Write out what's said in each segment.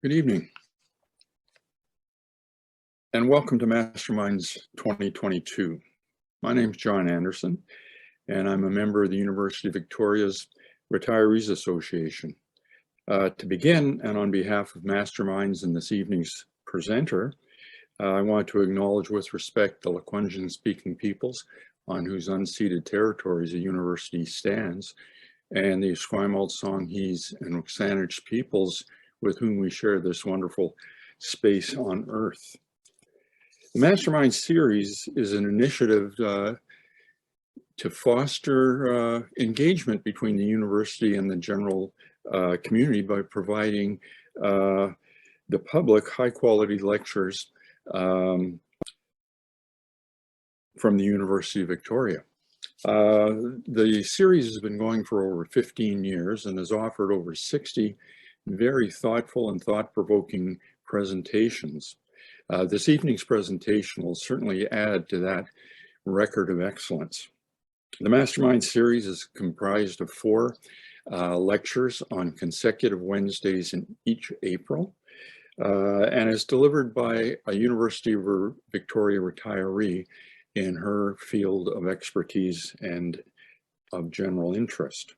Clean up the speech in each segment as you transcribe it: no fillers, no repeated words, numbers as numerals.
Good evening, and welcome to Masterminds 2022. My name is John Anderson, and I'm a member of the University of Victoria's Retirees Association. To begin, and on behalf of Masterminds and this evening's presenter, I want to acknowledge with respect the Lekwungen-speaking peoples on whose unceded territories the university stands, and the Esquimalt, Songhees, and Saanich peoples with whom we share this wonderful space on Earth. The Mastermind series is an initiative to foster engagement between the university and the general community by providing the public high-quality lectures from the University of Victoria. The series has been going for over 15 years and has offered over 60 very thoughtful and thought-provoking presentations. This evening's presentation will certainly add to that record of excellence. The Mastermind series is comprised of 4 lectures on consecutive Wednesdays in each April, and is delivered by a University of Victoria retiree in her field of expertise and of general interest.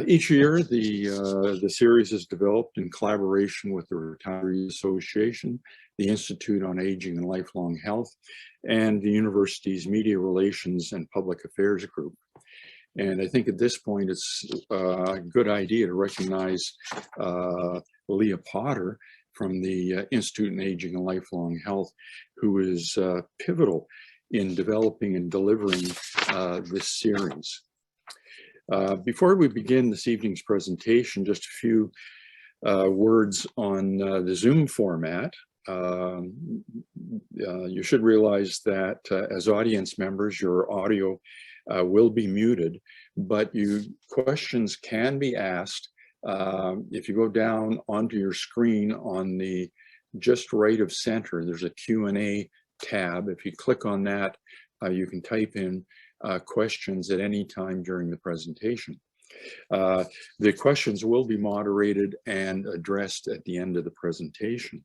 Each year, the series is developed in collaboration with the Retirees Association, the Institute on Aging and Lifelong Health, and the university's Media Relations and Public Affairs Group. And I think at this point, it's a good idea to recognize Leah Potter from the Institute on Aging and Lifelong Health, who is pivotal in developing and delivering this series. Before we begin this evening's presentation, just a few words on the Zoom format. You should realize that as audience members, your audio will be muted, but questions can be asked. If you go down onto your screen on the just right of center, there's a Q&A tab. If you click on that, you can type in questions at any time during the presentation. The questions will be moderated and addressed at the end of the presentation.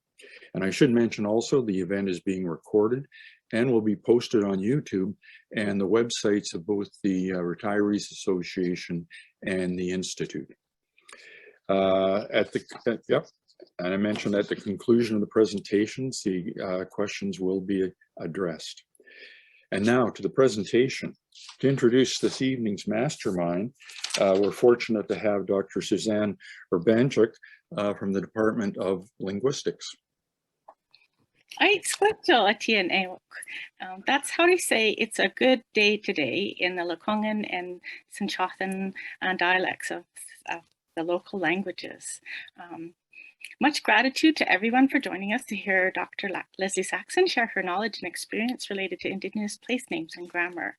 And I should mention also the event is being recorded and will be posted on YouTube and the websites of both the Retirees Association and the Institute. And I mentioned at the conclusion of the presentations, the questions will be addressed. And now to the presentation. To introduce this evening's mastermind, we're fortunate to have Dr. Suzanne Urbanchuk from the Department of Linguistics. That's how they say it's a good day today in the Lekwungen and Sinchothan dialects of the local languages. Much gratitude to everyone for joining us to hear Dr. Leslie Saxon share her knowledge and experience related to Indigenous place names and grammar.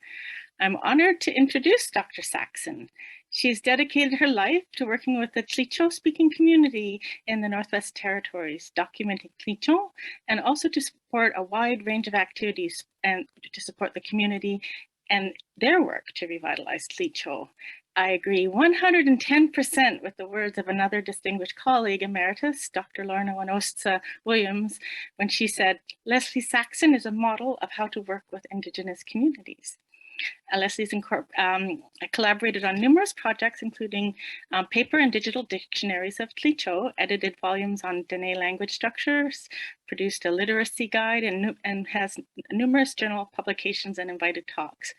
I'm honored to introduce Dr. Saxon. She's dedicated her life to working with the Tlicho-speaking community in the Northwest Territories, documenting Tlicho, and also to support a wide range of activities and to support the community and their work to revitalize Tlicho. I agree 110% with the words of another distinguished colleague emeritus, Dr. Lorna Wanosta Williams, when she said, Leslie Saxon is a model of how to work with Indigenous communities. Leslie's collaborated on numerous projects, including paper and digital dictionaries of Tlicho, edited volumes on Dene language structures, produced a literacy guide, and has numerous journal publications and invited talks.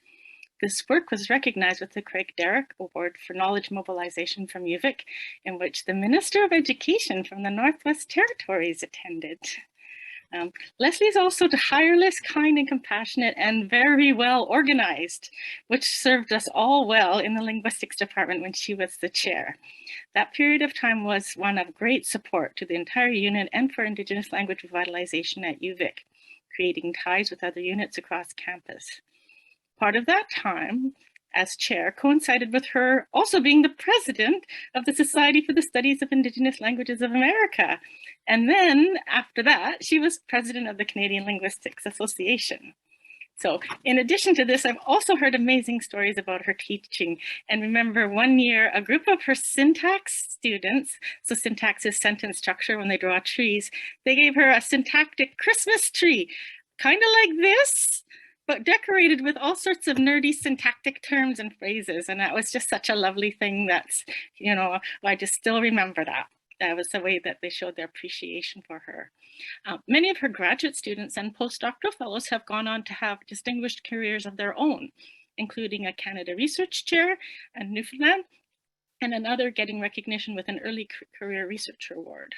This work was recognized with the Craig Derrick Award for Knowledge Mobilization from UVic, in which the Minister of Education from the Northwest Territories attended. Leslie is also tireless, kind, and compassionate, and very well organized, which served us all well in the linguistics department when she was the chair. That period of time was one of great support to the entire unit and for Indigenous Language Revitalization at UVic, creating ties with other units across campus. Part of that time as chair coincided with her also being the president of the Society for the Studies of Indigenous Languages of America. And then after that, she was president of the Canadian Linguistics Association. So in addition to this, I've also heard amazing stories about her teaching. And remember one year, a group of her syntax students, so syntax is sentence structure when they draw trees, they gave her a syntactic Christmas tree, kind of like this, but decorated with all sorts of nerdy syntactic terms and phrases. And that was just such a lovely thing that's, you know, I just still remember that. That was the way that they showed their appreciation for her. Many of her graduate students and postdoctoral fellows have gone on to have distinguished careers of their own, including a Canada Research Chair in Newfoundland, and another getting recognition with an early career researcher award.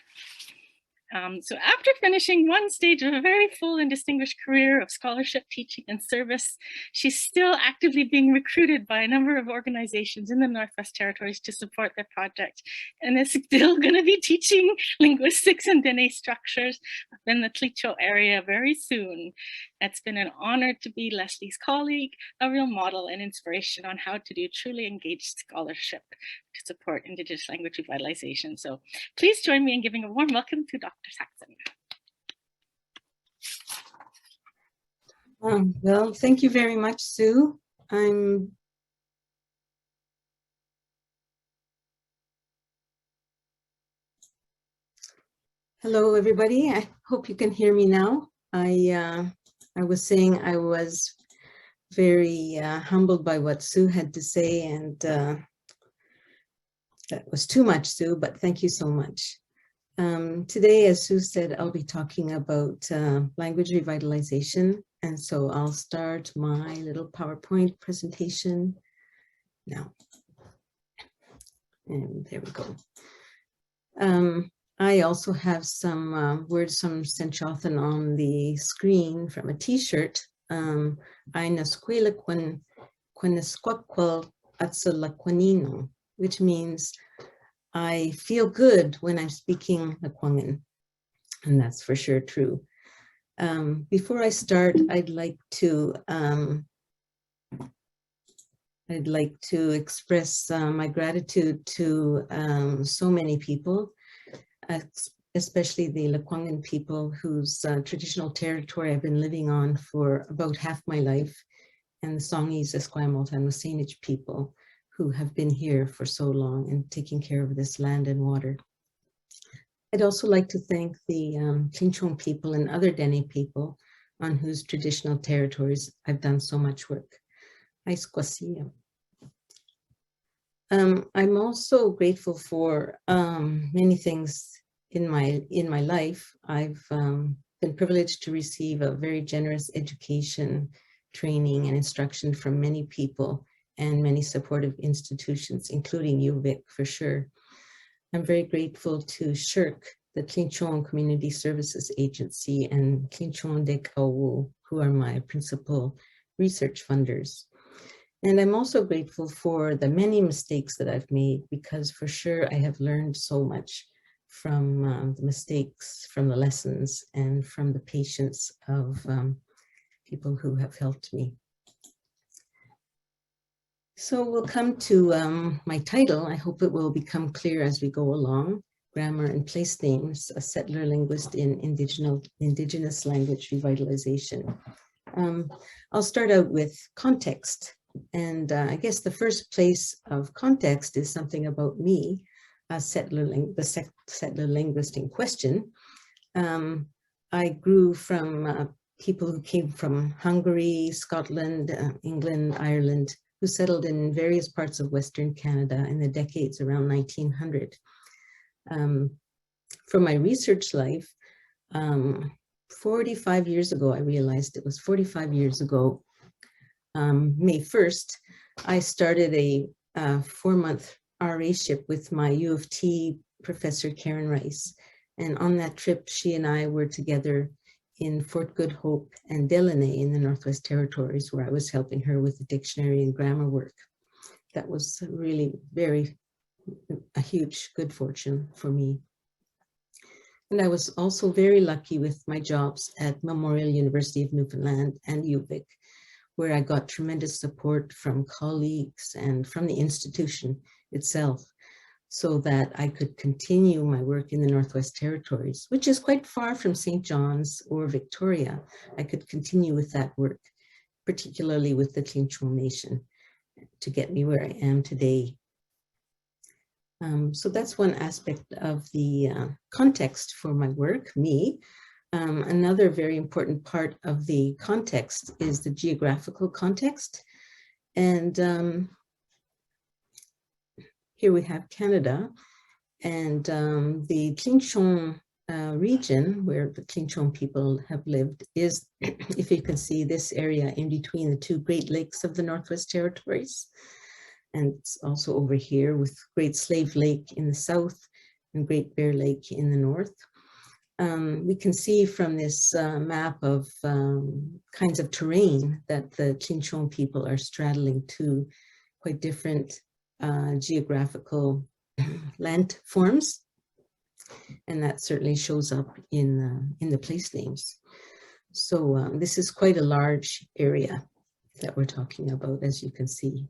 So after finishing one stage of a very full and distinguished career of scholarship, teaching, and service, she's still actively being recruited by a number of organizations in the Northwest Territories to support their project, and is still going to be teaching linguistics and Dene structures in the Tlicho area very soon. It's been an honor to be Leslie's colleague, a real model and inspiration on how to do truly engaged scholarship to support Indigenous language revitalization. So please join me in giving a warm welcome to Dr. Saxon. Well, thank you very much, Sue. Hello, everybody. I hope you can hear me now. I was saying I was very humbled by what Sue had to say, and that was too much, Sue, but thank you so much. Today, as Sue said, I'll be talking about language revitalization, and so I'll start my little PowerPoint presentation now. And there we go. I also have some words from Senchothan on the screen from a t-shirt. Which means I feel good when I'm speaking Lekwungen, and that's for sure true. Before I start, I'd like to express my gratitude to so many people, especially the Lekwungen people whose traditional territory I've been living on for about half my life, and the Songhees, Esquimalt, and Wasanich people who have been here for so long and taking care of this land and water. I'd also like to thank the Tlichung people and other Dene people on whose traditional territories I've done so much work. I'm also grateful for many things in my life. I've been privileged to receive a very generous education, training, and instruction from many people and many supportive institutions, including UVic for sure. I'm very grateful to SHIRK, the Tlichung Community Services Agency, and Tlichung Decolonization, who are my principal research funders. And I'm also grateful for the many mistakes that I've made, because for sure I have learned so much from the mistakes, from the lessons, and from the patience of people who have helped me. So we'll come to my title. I hope it will become clear as we go along. Grammar and Place Names, a settler linguist in Indigenous Language Revitalization. I'll start out with context. And I guess the first place of context is something about me, the settler linguist in question. I grew from people who came from Hungary, Scotland, England, Ireland, who settled in various parts of Western Canada in the decades around 1900. From my research life, 45 years ago, I realized it was 45 years ago, May 1st, I started a 4-month RA-ship with my U of T professor, Karen Rice. And on that trip, she and I were together in Fort Good Hope and Decolonization in the Northwest Territories, where I was helping her with the dictionary and grammar work. That was really a huge good fortune for me. And I was also very lucky with my jobs at Memorial University of Newfoundland and UVic, where I got tremendous support from colleagues and from the institution itself, so that I could continue my work in the Northwest Territories, which is quite far from St. John's or Victoria. I could continue with that work particularly with the Tlinchung Nation, to get me where I am today. So that's one aspect of the context for my work, me. Another very important part of the context is the geographical context. And here we have Canada, and the Tlinchung region where the Tlinchung people have lived is, if you can see, this area in between the two Great Lakes of the Northwest Territories. And it's also over here with Great Slave Lake in the south and Great Bear Lake in the north. We can see from this map of kinds of terrain that the Tlinchung people are straddling two quite different geographical land forms. And that certainly shows up in the place names. So this is quite a large area that we're talking about, as you can see.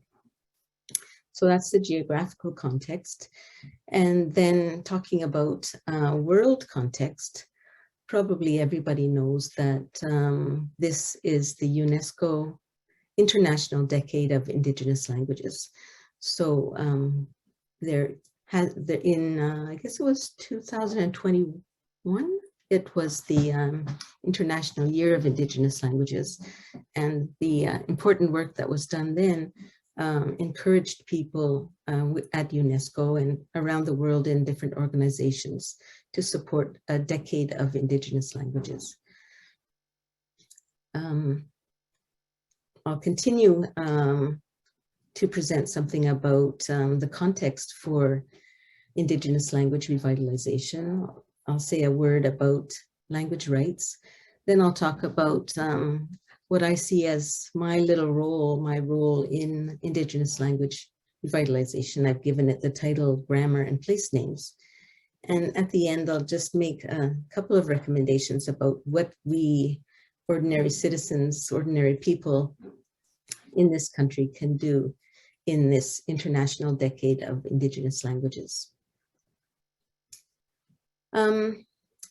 So that's the geographical context. And then talking about world context, probably everybody knows that this is the Unesco International Decade of Indigenous Languages. So I guess it was 2021, it was the International Year of Indigenous Languages. And the important work that was done then encouraged people at UNESCO and around the world in different organizations to support a decade of Indigenous languages. I'll continue to present something about the context for Indigenous language revitalization. I'll say a word about language rights. Then I'll talk about what I see as my role in Indigenous language revitalization. I've given it the title Grammar and Place Names. And at the end, I'll just make a couple of recommendations about what we ordinary citizens, ordinary people in this country can do in this International Decade of Indigenous Languages.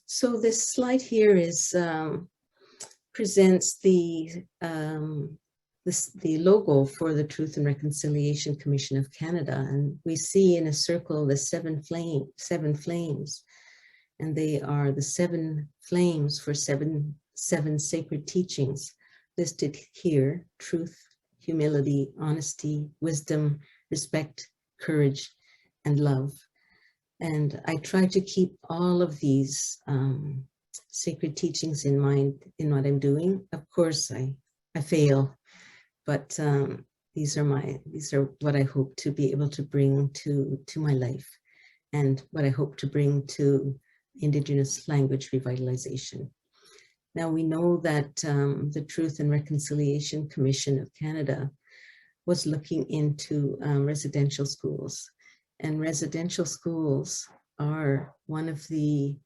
So this slide here presents the logo for the Truth and Reconciliation Commission of Canada, and we see in a circle the seven flames, and they are the seven flames for seven sacred teachings listed here: truth, humility, honesty, wisdom, respect, courage, and love. And I try to keep all of these sacred teachings in mind in what I'm doing. Of course, I fail, but these are what I hope to be able to bring to my life, and what I hope to bring to Indigenous language revitalization. Now, we know that the Truth and Reconciliation Commission of Canada was looking into residential schools, and residential schools are one of the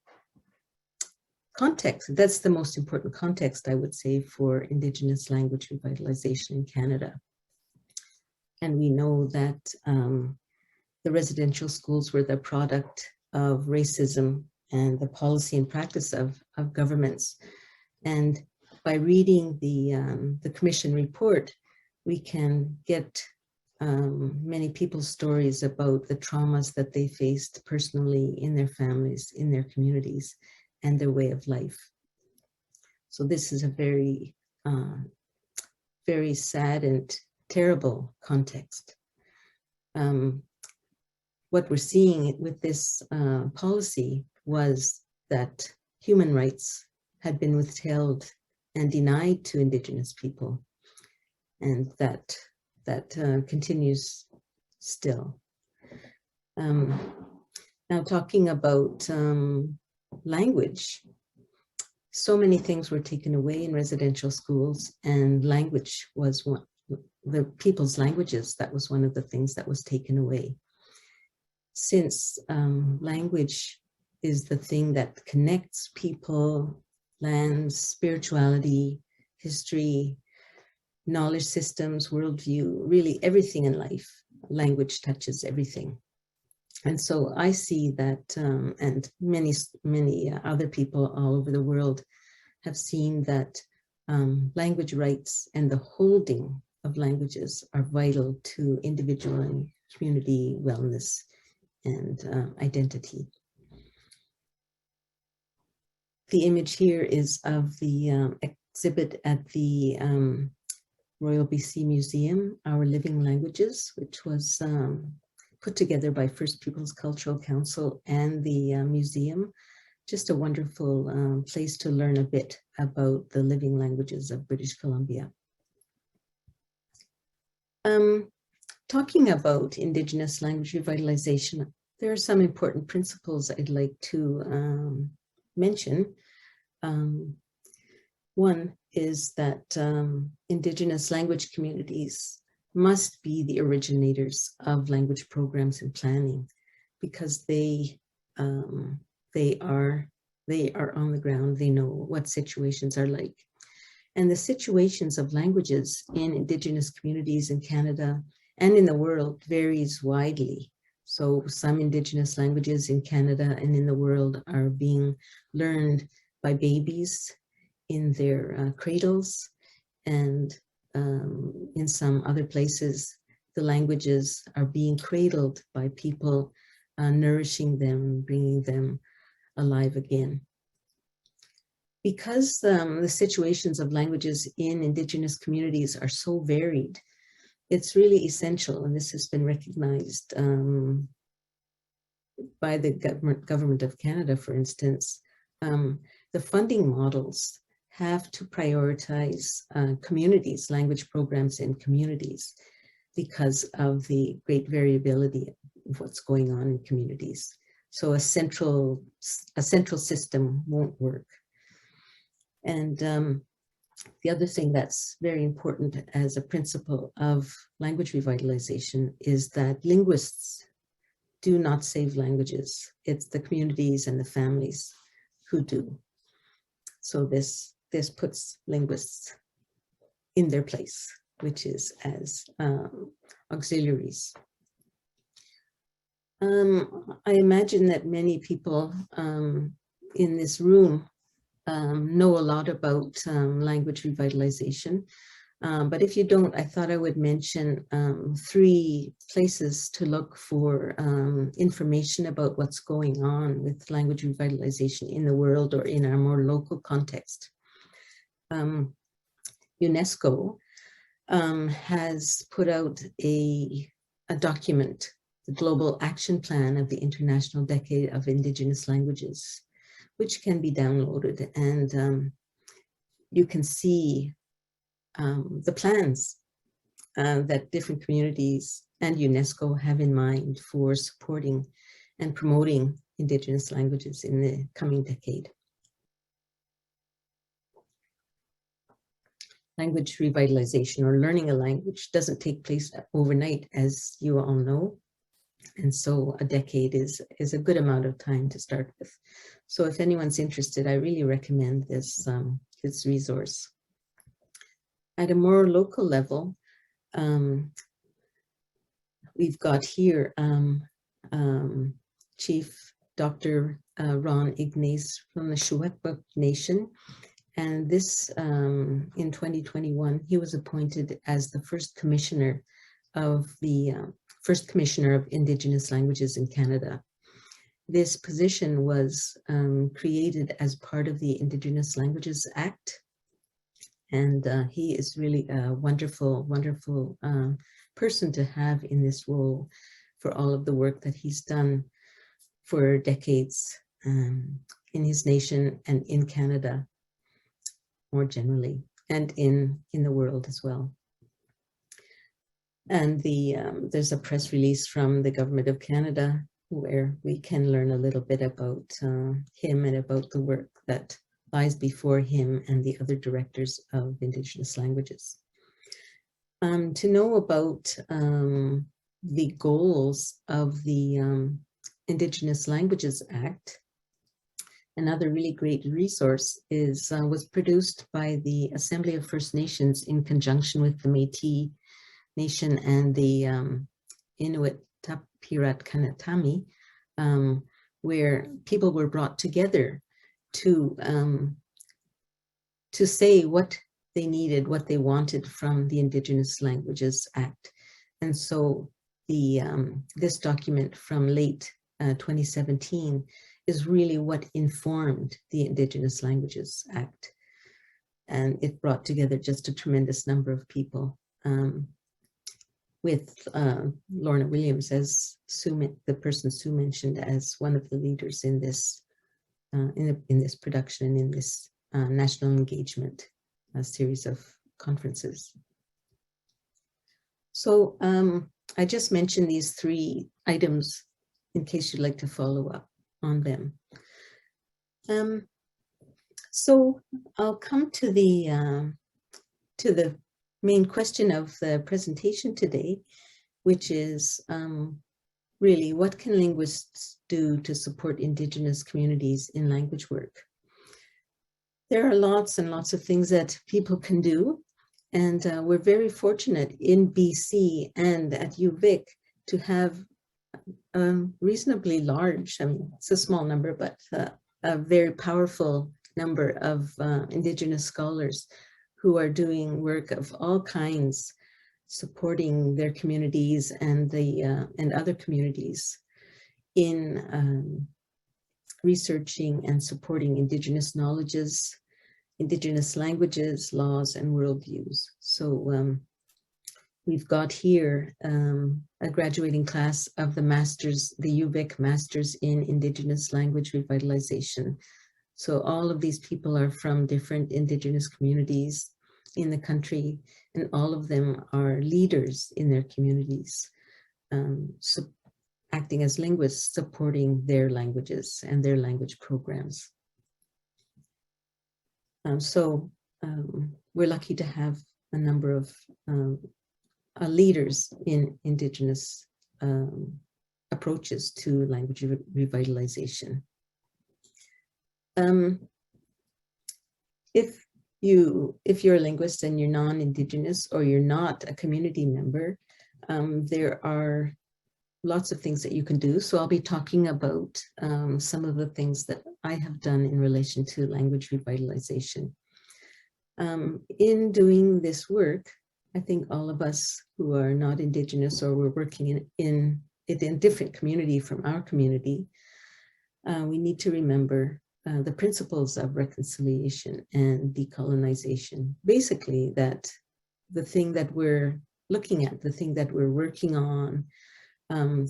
context. That's the most important context, I would say, for Indigenous language revitalization in Canada. And we know that the residential schools were the product of racism and the policy and practice of governments. And by reading the commission report, we can get many people's stories about the traumas that they faced personally in their families, in their communities, and their way of life. So this is a very, very sad and terrible context. What we're seeing with this policy was that human rights had been withheld and denied to Indigenous people, and that continues still. Now, talking about language, so many things were taken away in residential schools, and language was one, the people's languages, that was one of the things that was taken away. Since language is the thing that connects people, lands, spirituality, history, knowledge systems, worldview, really everything in life, language touches everything. And so I see that, and many other people all over the world have seen that language rights and the holding of languages are vital to individual and community wellness and identity. The image here is of the exhibit at the Royal BC Museum, Our Living Languages, which was put together by First Peoples Cultural Council and the museum. Just a wonderful place to learn a bit about the living languages of British Columbia. Talking about Indigenous language revitalization, there are some important principles I'd like to mention. One is that Indigenous language communities must be the originators of language programs and planning, because they are on the ground. They know what situations are like. And the situations of languages in Indigenous communities in Canada and in the world varies widely. So some Indigenous languages in Canada and in the world are being learned by babies in their cradles, and in some other places, the languages are being cradled by people nourishing them, bringing them alive again. Because the situations of languages in Indigenous communities are so varied, it's really essential, and this has been recognized by the government of Canada, for instance. The funding models have to prioritize communities, language programs in communities, because of the great variability of what's going on in communities. So a central system won't work. And the other thing that's very important as a principle of language revitalization is that linguists do not save languages. It's the communities and the families who do. So this puts linguists in their place, which is as auxiliaries. I imagine that many people in this room know a lot about language revitalization. But if you don't, I thought I would mention 3 places to look for information about what's going on with language revitalization in the world or in our more local context. Unesco has put out a document, the Global Action Plan of the International Decade of Indigenous Languages, which can be downloaded, and you can see the plans that different communities and UNESCO have in mind for supporting and promoting Indigenous languages in the coming decade. Language revitalization, or learning a language, doesn't take place overnight, as you all know. And so a decade is a good amount of time to start with. So if anyone's interested, I really recommend this, this resource. At a more local level, we've got here Chief Dr. Ron Ignace from the Shuekpuk Nation. And this, in 2021, he was appointed as the first commissioner of Indigenous languages in Canada. This position was created as part of the Indigenous Languages Act. And he is really a wonderful, wonderful person to have in this role for all of the work that he's done for decades in his nation and in Canada more generally, and in the world as well. And there's a press release from the Government of Canada where we can learn a little bit about him and about the work that lies before him and the other directors of Indigenous languages. To know about the goals of the Indigenous Languages Act, another really great resource was produced by the Assembly of First Nations in conjunction with the Métis Nation and the Inuit Tapirat Kanatami, where people were brought together to say what they needed, what they wanted from the Indigenous Languages Act. And so this document from late 2017 is really what informed the Indigenous Languages Act. And it brought together just a tremendous number of people, with Lorna Williams as the person Sue mentioned, as one of the leaders in this in this production and in this national engagement series of conferences. So I just mentioned these 3 items in case you'd like to follow up on them. So I'll come to the main question of the presentation today, which is really, what can linguists do to support Indigenous communities in language work? There are lots and lots of things that people can do, and we're very fortunate in BC and at UVic to have reasonably large, I mean, it's a small number, but a very powerful number of Indigenous scholars who are doing work of all kinds, supporting their communities and and other communities in researching and supporting Indigenous knowledges, Indigenous languages, laws, and worldviews. So we've got here a graduating class of the UVic Masters in Indigenous Language Revitalization. So all of these people are from different Indigenous communities in the country, and all of them are leaders in their communities, so acting as linguists, supporting their languages and their language programs. We're lucky to have a number of leaders in Indigenous approaches to language revitalization. If you're a linguist and you're non-Indigenous, or you're not a community member, there are lots of things that you can do. So I'll be talking about some of the things that I have done in relation to language revitalization. In doing this work, I think all of us who are not Indigenous, or we're working in a different community from our community, we need to remember the principles of reconciliation and decolonization. Basically, that the thing that we're looking at, the thing that we're working on,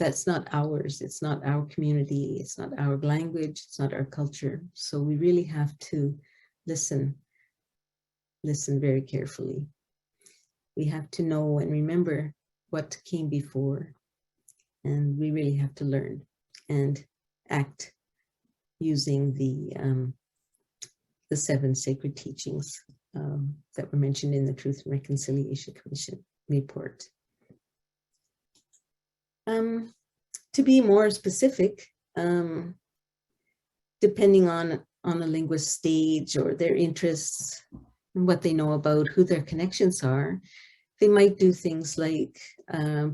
that's not ours, it's not our community, it's not our language, it's not our culture. So we really have to listen very carefully. We have to know and remember what came before, and we really have to learn and act using the 7 sacred teachings that were mentioned in the Truth and Reconciliation Commission report. To be more specific, depending on a linguist's stage or their interests and what they know about, who their connections are, they might do things like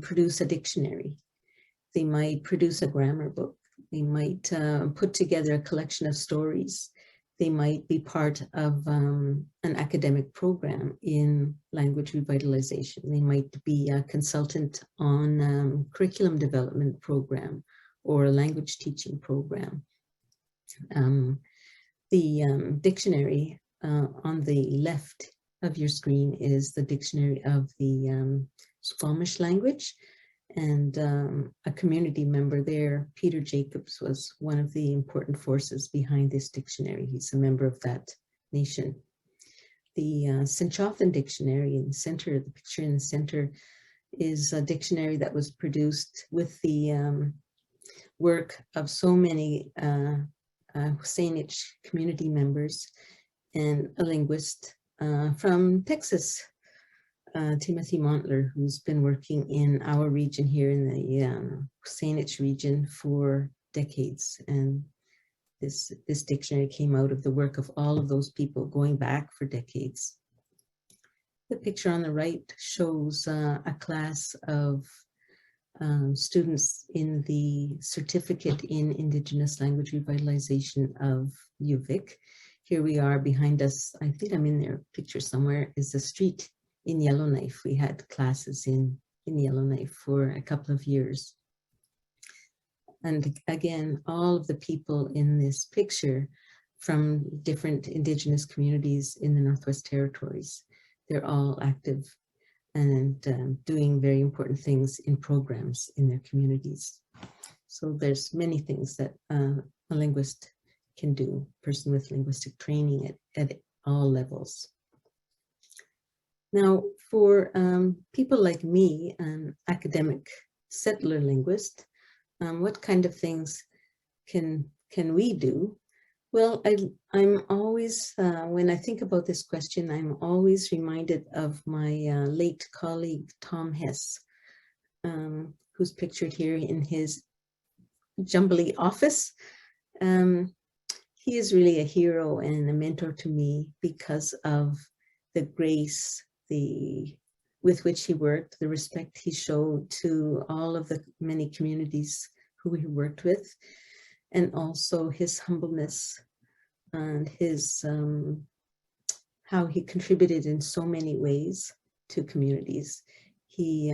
produce a dictionary. They might produce a grammar book. They might put together a collection of stories. They might be part of an academic program in language revitalization. They might be a consultant on curriculum development program or a language teaching program. The dictionary on the left of your screen is the dictionary of the Squamish language. And a community member there, Peter Jacobs, was one of the important forces behind this dictionary. He's a member of that nation. The Sinchothan dictionary in the center, the picture in the center, is a dictionary that was produced with the work of so many Saanich community members and a linguist from Texas, Timothy Montler, who's been working in our region here in the Saanich region for decades. And this dictionary came out of the work of all of those people going back for decades. The picture on the right shows a class of students in the Certificate in Indigenous Language Revitalization of UVic. here we are behind us. I think I'm in their picture somewhere, is the street in Yellowknife. We had classes in Yellowknife for a couple of years. And again, all of the people in this picture from different Indigenous communities in the Northwest Territories, they're all active and doing very important things in programs in their communities. So there's many things that a linguist can do, person with linguistic training at all levels. Now, for people like me, an academic settler linguist, what kind of things can we do? Well, I'm always, when I think about this question, I'm always reminded of my late colleague, Tom Hess, who's pictured here in his jumbly office. He is really a hero and a mentor to me because of the grace, with which he worked, the respect he showed to all of the many communities who he worked with, and also his humbleness and his how he contributed in so many ways to communities. He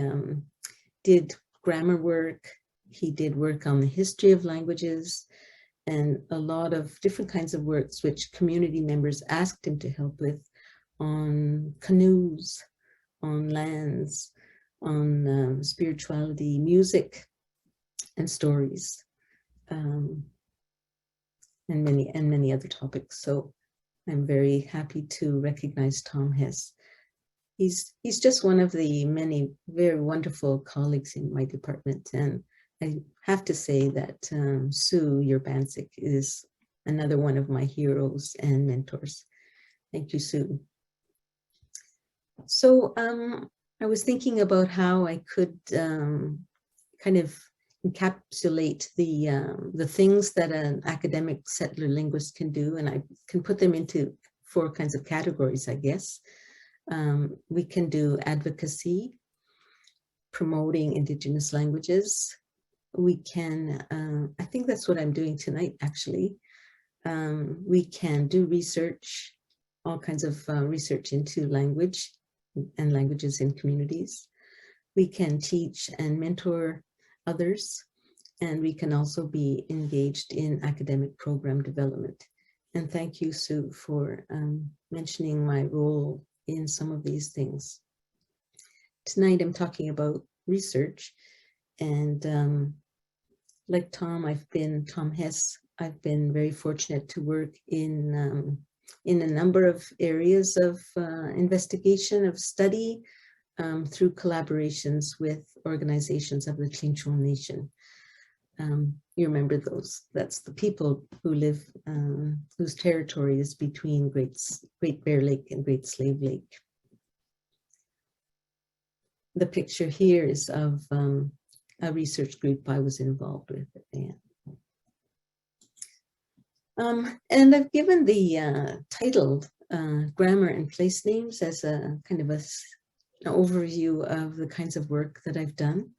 did grammar work, he did work on the history of languages, and a lot of different kinds of works which community members asked him to help with, on canoes, on lands, on spirituality, music, and stories, and many other topics. So I'm very happy to recognize Tom Hess. He's just one of the many very wonderful colleagues in my department, and I have to say that Sue Urbanczyk is another one of my heroes and mentors. Thank you, Sue. So I was thinking about how I could kind of encapsulate the things that an academic settler linguist can do, and I can put them into 4 kinds of categories, I guess. We can do advocacy, promoting Indigenous languages. We can, I think that's what I'm doing tonight, actually. We can do research, all kinds of research into language and languages in communities. We can teach and mentor others, and we can also be engaged in academic program development. And thank you, Sue, for mentioning my role in some of these things. Tonight I'm talking about research, and like Tom Hess, I've been very fortunate to work in a number of areas of investigation, of study, through collaborations with organizations of the Tlinchol Nation. You remember those, that's the people who live, whose territory is between Great Bear Lake and Great Slave Lake. The picture here is of a research group I was involved with at the end. And I've given the title Grammar and Place Names as a kind of an overview of the kinds of work that I've done.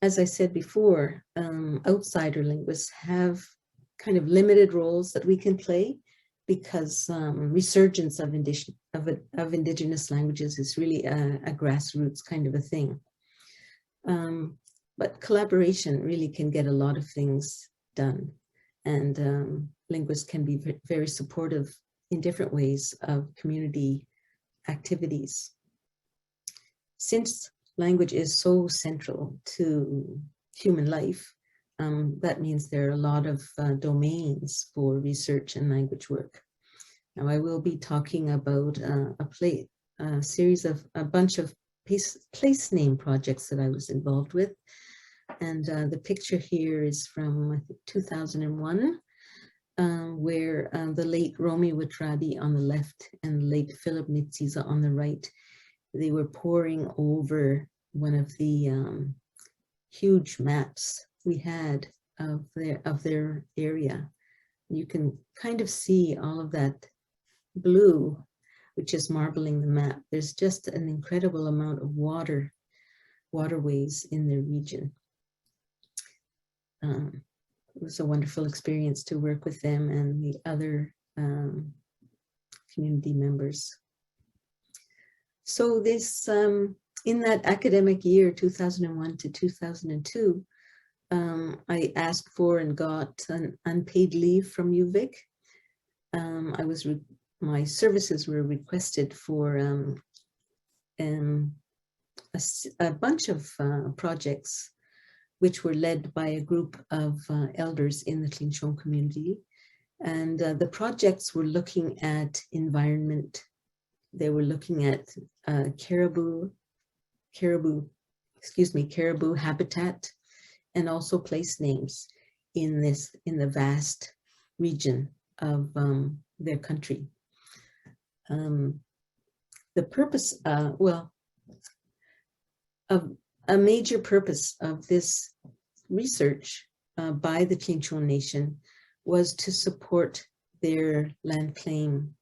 As I said before, outsider linguists have kind of limited roles that we can play because resurgence of Indigenous languages is really a grassroots kind of a thing. But collaboration really can get a lot of things done, and linguists can be very supportive in different ways of community activities. Since language is so central to human life, that means there are a lot of domains for research and language work. Now I will be talking about a bunch of place name projects that I was involved with. And the picture here is from, I think, 2001, where the late Romy Watradi on the left and the late Philip Nitsiza on the right, they were poring over one of the huge maps we had of their area. You can kind of see all of that blue, which is marbling the map. There's just an incredible amount of waterways in their region. it was a wonderful experience to work with them and the other community members. So this, in that academic year, 2001 to 2002, I asked for and got an unpaid leave from UVic. My services were requested for a bunch of projects which were led by a group of elders in the Clinchon community. And the projects were looking at environment. They were looking at caribou habitat, and also place names in the vast region of their country. The purpose, a major purpose of this research by the Clinchon Nation was to support their land claim.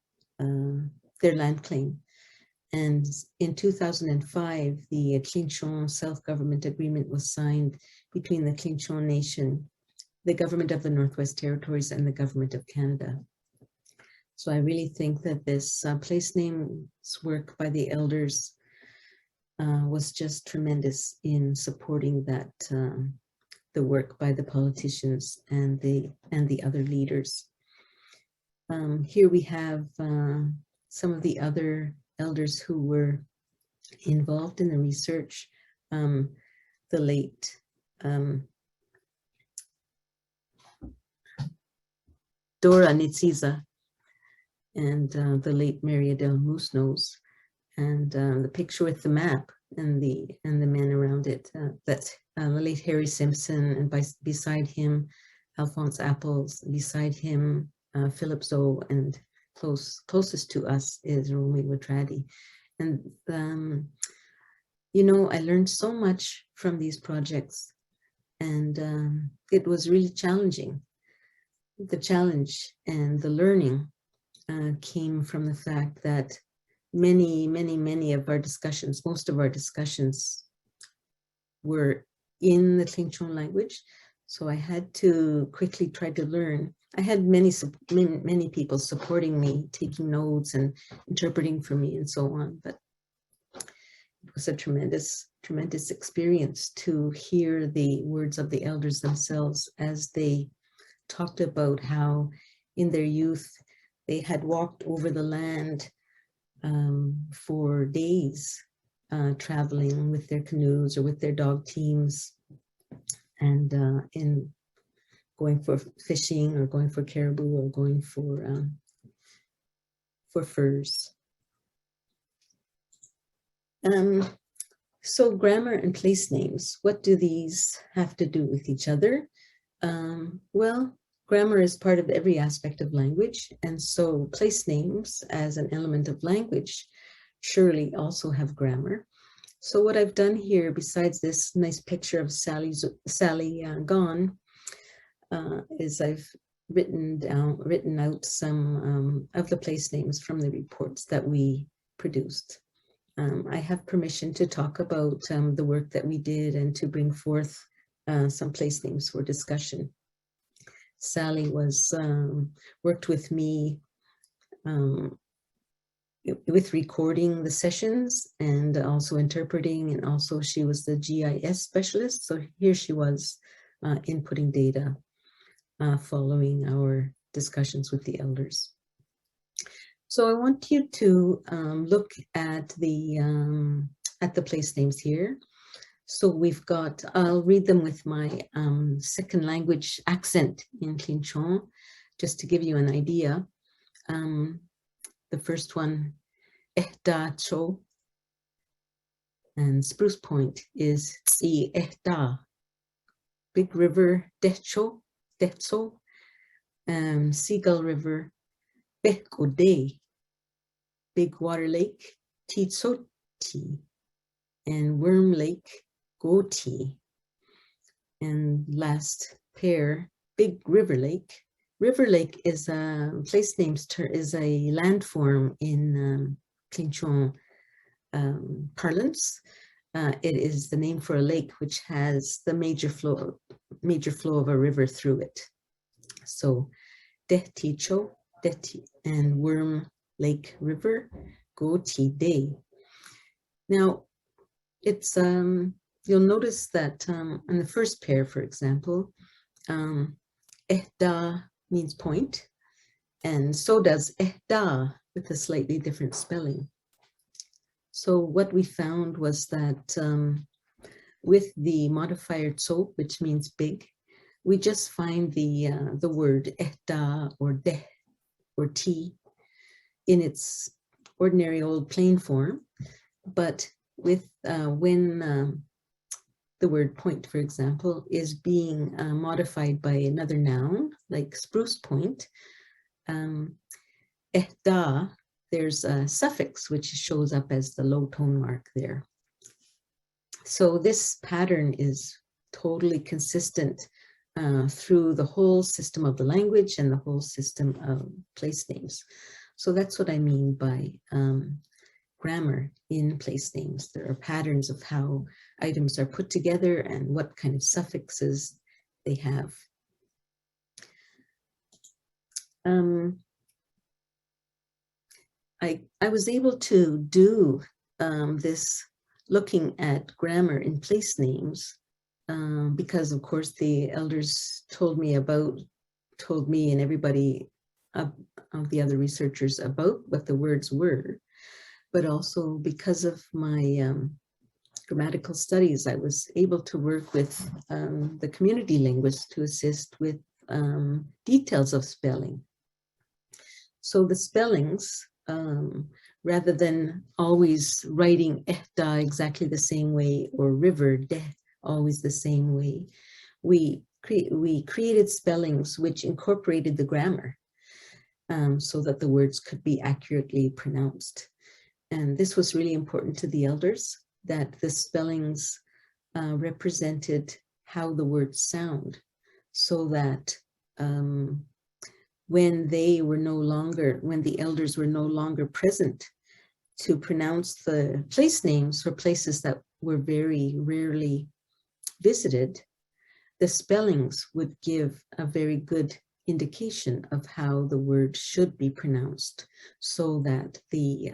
And in 2005, the Clinchon Self-Government Agreement was signed between the Clinchon Nation, the government of the Northwest Territories, and the government of Canada. So I really think that this place names work by the elders was just tremendous in supporting that the work by the politicians and the other leaders. Here we have some of the other elders who were involved in the research. The late Dora Nitsiza and the late Mary Adele Moosenose, and the picture with the map and the men around it. That's the late Harry Simpson, and beside him, Alphonse Apples. Beside him, Philip Zoe, and closest to us is Romy Watradi. And you know, I learned so much from these projects, and it was really challenging. The challenge and the learning came from the fact that many of our discussions, most of our discussions, were in the Clinchon language. So I had to quickly try to learn. I had many people supporting me, taking notes and interpreting for me and so on. But it was a tremendous experience to hear the words of the elders themselves as they talked about how in their youth they had walked over the land for days, traveling with their canoes or with their dog teams, and in going for fishing or going for caribou or going for furs. So grammar and place names, what do these have to do with each other? Well, grammar is part of every aspect of language, and so place names as an element of language surely also have grammar. So what I've done here, besides this nice picture of Sally Gone, is I've written out some of the place names from the reports that we produced. I have permission to talk about the work that we did and to bring forth some place names for discussion. Sally worked with me with recording the sessions and also interpreting, and also she was the GIS specialist. So here she was inputting data following our discussions with the elders. So I want you to look at the place names here. So we've got, I'll read them with my second language accent in Clinchon, just to give you an idea. The first one, Ehda Cho, and Spruce Point is Tsi Ehda. Big River, Decho, Detso. Seagull River, Bekode. Big Water Lake, Titsoti. And Worm Lake, Goti. And last pair, Big River Lake. River Lake is a place names is a landform in Clinchon parlance. it is the name for a lake which has the major flow of a river through it. So Deticho, Deti, and Worm Lake River, Go Ti De. Now, it's you'll notice that in the first pair, for example, Ehda means point, and so does Ehda with a slightly different spelling. So what we found was that with the modifier tso, which means big, we just find the word Ehda or Deh or Ti in its ordinary old plain form, but with when the word point, for example, is being modified by another noun, like spruce point, Ehda, there's a suffix which shows up as the low tone mark there. So this pattern is totally consistent through the whole system of the language and the whole system of place names. So that's what I mean by grammar in place names. There are patterns of how items are put together and what kind of suffixes they have. I was able to do this looking at grammar in place names because, of course, the elders told me and everybody of the other researchers about what the words were, but also because of my grammatical studies, I was able to work with the community linguists to assist with details of spelling. So the spellings, rather than always writing ehda exactly the same way or river deh always the same way, we created spellings which incorporated the grammar so that the words could be accurately pronounced. And this was really important to the elders, that the spellings represented how the words sound, so that when the elders were no longer present to pronounce the place names for places that were very rarely visited, the spellings would give a very good indication of how the word should be pronounced, so that the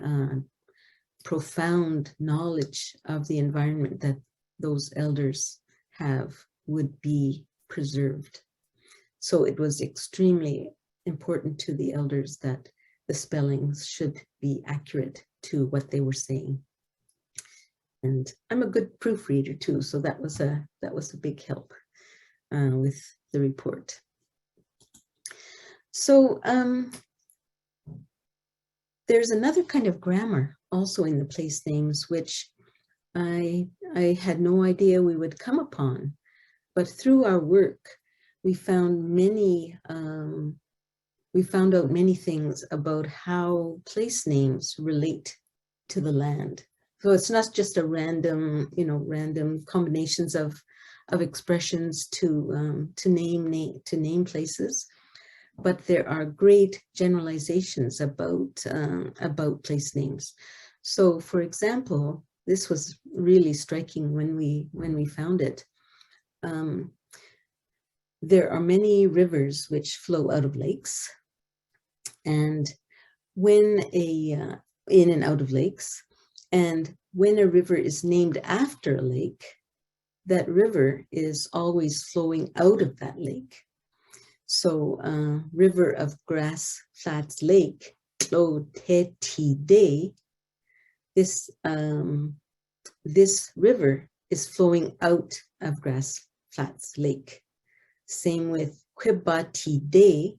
profound knowledge of the environment that those elders have would be preserved. So it was extremely important to the elders that the spellings should be accurate to what they were saying. And I'm a good proofreader too, so that was a big help with the report. So there's another kind of grammar also in the place names, which I had no idea we would come upon, but through our work, we found out many things about how place names relate to the land. So it's not just a random combinations of expressions to name places, but there are great generalizations about place names. So, for example, this was really striking when we found it. There are many rivers which flow out of lakes, and when in and out of lakes, and when a river is named after a lake, that river is always flowing out of that lake. So River of Grass Flats Lake, Tlo Te Ti De, this river is flowing out of Grass Flats Lake. Same with Quibati De,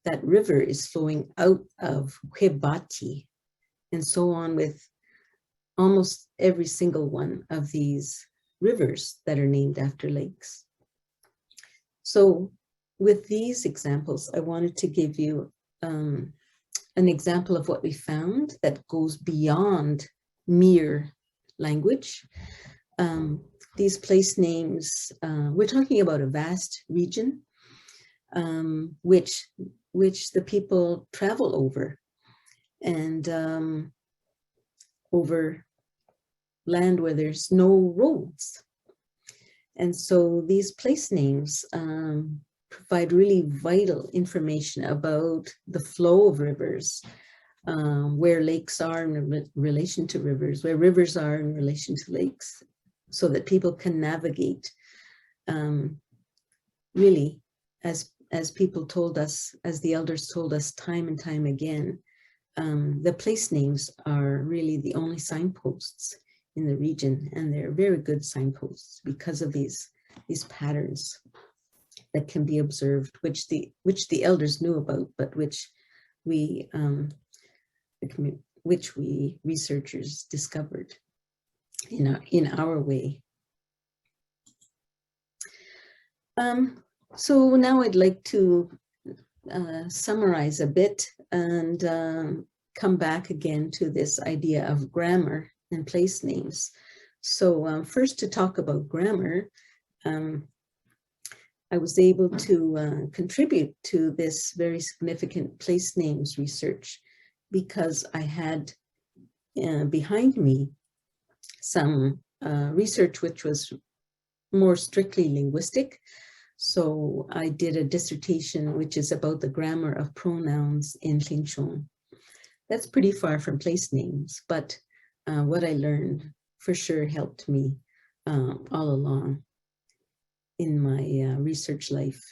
that river is flowing out of Quibati, and so on with almost every single one of these rivers that are named after lakes. So with these examples, I wanted to give you an example of what we found that goes beyond mere language. These place names, we're talking about a vast region which the people travel over, and over land where there's no roads. And so these place names provide really vital information about the flow of rivers, where lakes are in relation to rivers, where rivers are in relation to lakes, so that people can navigate. Really, as people told us, as the elders told us time and time again, the place names are really the only signposts in the region, and they're very good signposts because of these patterns that can be observed, which the elders knew about, but which we researchers discovered in our way. So now I'd like to summarize a bit and come back again to this idea of grammar and place names. So first, to talk about grammar, I was able to contribute to this very significant place names research because I had behind me some research which was more strictly linguistic. So I did a dissertation which is about the grammar of pronouns in Tlinchon. That's pretty far from place names, but what I learned for sure helped me all along in my research life.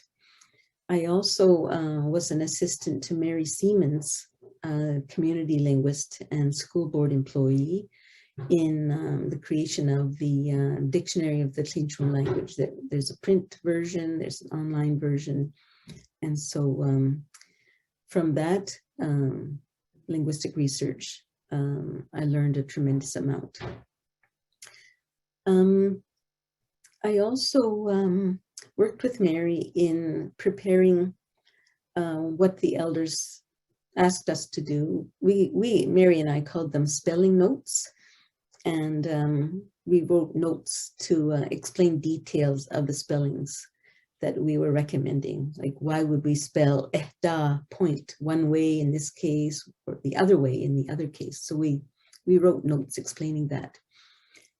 I also was an assistant to Mary Siemens, community linguist and school board employee, in the creation of the dictionary of the Tlinchon language. There's a print version, there's an online version. And so from that linguistic research, I learned a tremendous amount. I also worked with Mary in preparing what the elders asked us to do. Mary and I called them spelling notes. And we wrote notes to explain details of the spellings that we were recommending. Like, why would we spell ehda, point, one way in this case, or the other way in the other case? So we wrote notes explaining that.